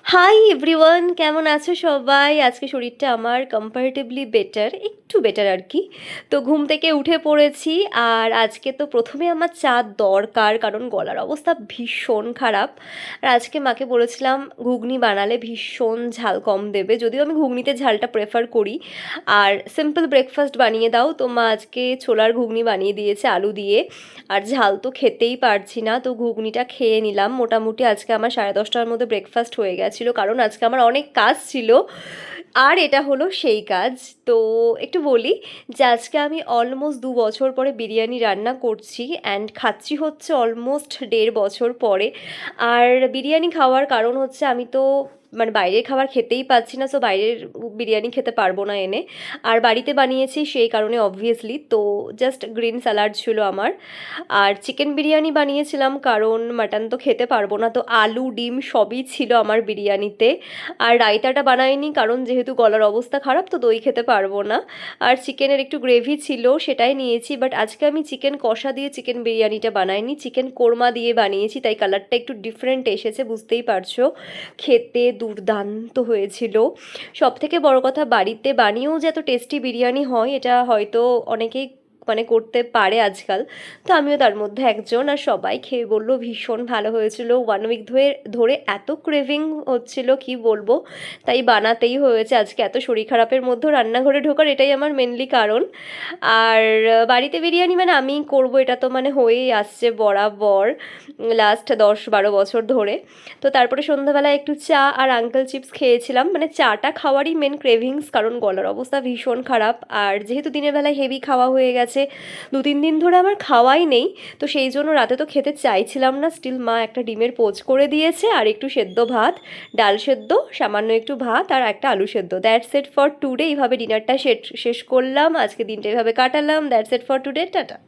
Hi everyone, কেমন আছো সবাই? আজকে শরীরটা আমার কম্পারেটিভলি বেটার, একটু বেটার আর কি। তো ঘুম থেকে উঠে পড়েছি। আর আজকে তো প্রথমে আমার চা দরকার, কারণ গলার অবস্থা ভীষণ খারাপ। আর আজকে মাকে বলেছিলাম ঘুগনি বানালে ভীষণ ঝাল কম দেবে, যদিও আমি ঘুগনিতে ঝালটা প্রেফার করি। আর সিম্পল ব্রেকফাস্ট বানিয়ে দাও, তো মা আজকে ছোলার ঘুগনি বানিয়ে দিয়েছে আলু দিয়ে। আর ঝাল তো খেতেই পারছি না, তো ঘুগনিটা খেয়ে নিলাম। মোটামুটি আজকে আমার 10:30টার মধ্যে ব্রেকফাস্ট হয়ে গেছিলো, কারণ আজকে আমার অনেক কাজ ছিল। আর এটা হলো সেই কাজ। তো একটু বলি যে আজকে আমি অলমোস্ট 2 বছর পরে বিরিয়ানি রান্না করছি, অ্যান্ড খাচ্ছি হচ্ছে অলমোস্ট 1.5 বছর পরে। আর বিরিয়ানি খাওয়ার কারণ হচ্ছে আমি তো মানে বাইরের খাবার খেতেই পাচ্ছি না, সো বাইরের বিরিয়ানি খেতে পারবো না এনে। আর বাড়িতে বানিয়েছি সেই কারণে অবভিয়াসলি, তো জাস্ট গ্রিন স্যালাড ছিল আমার। আর চিকেন বিরিয়ানি বানিয়েছিলাম কারণ মাটন তো খেতে পারবো না, তো আলু ডিম সবই ছিল আমার বিরিয়ানিতে। আর রায়তাটা বানাইনি কারণ যেহেতু গলার অবস্থা খারাপ, তো দই খেতে পারবো না। আর চিকেনের একটু গ্রেভি ছিল, সেটাই নিয়েছি। বাট আজকে আমি চিকেন কষা দিয়ে চিকেন বিরিয়ানিটা বানাইনি, চিকেন কোরমা দিয়ে বানিয়েছি, তাই কালারটা একটু ডিফারেন্ট এসেছে, বুঝতেই পারছো। খেতে দুর্দান্ত হয়েছিল। সব থেকে বড় কথা, বাড়িতে বানিয়েও যে এত টেস্টি বিরিয়ানি হয় এটা হয়তো অনেকেই মানে করতে পারে আজকাল। তো আমিও তার মধ্যে একজন। আর সবাই খেয়ে বললো ভীষণ ভালো হয়েছিল। 1 উইক ধরে ধরে এত ক্রেভিং হচ্ছিল কি বলবো, তাই বানাতেই হয়েছে। আজকে এত শরীর খারাপের মধ্যেও রান্নাঘরে ঢোকার এটাই আমার মেনলি কারণ। আর বাড়িতে বিরিয়ানি মানে আমিই করব, এটা তো মানে হয়েই আসছে বরাবর লাস্ট 10-12 বছর ধরে। তো তারপরে সন্ধ্যাবেলায় একটু চা আর আঙ্কেল চিপস খেয়েছিলাম, মানে চাটা খাওয়ারই মেন ক্রেভিংস, কারণ গলার অবস্থা ভীষণ খারাপ। আর যেহেতু দিনের বেলায় হেভি খাওয়া হয়ে গেছে, 2-3 দিন ধরে আমার খাওয়াই নেই, তো সেই জন্য রাতে তো খেতে চাইছিলাম না। স্টিল মা একটা ডিমের পোচ করে দিয়েছে, আর একটু সেদ্ধ ভাত, ডাল সেদ্ধ, সামান্য একটু ভাত আর একটা আলু সেদ্ধ, দ্যাটস ইট ফর টুডে। এইভাবে ডিনারটা শেষ করলাম, আজকে দিনটা এইভাবে কাটালাম। That's it for today, tata.